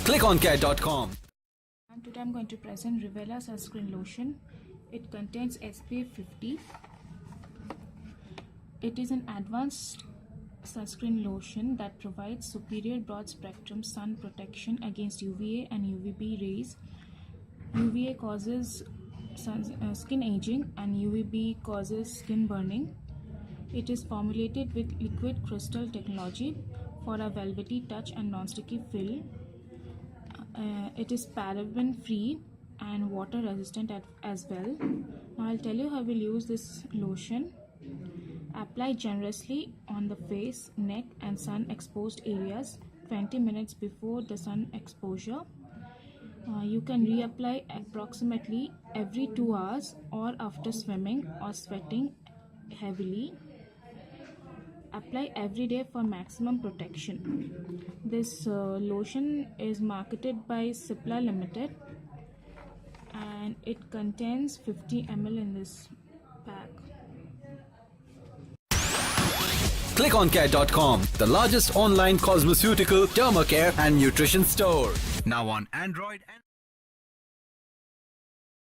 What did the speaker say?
ClickOnCare.com. And today I'm going to present Revela Sunscreen Lotion. It contains SPF 50. It is an advanced sunscreen lotion that provides superior broad spectrum sun protection against UVA and UVB rays. UVA causes skin aging and UVB causes skin burning. It is formulated with liquid crystal technology for a velvety touch and non-sticky feel. It is paraben free and water resistant as well. Now I'll tell you how we'll use this lotion. Apply generously on the face, neck and sun exposed areas 20 minutes before the sun exposure. You can reapply approximately every 2 hours or after swimming or sweating heavily. Apply every day for maximum protection. This lotion is marketed by Cipla Limited and it contains 50 ml in this pack. ClickOnCare.com, the largest online cosmeceutical, dermacare and nutrition store. Now on Android and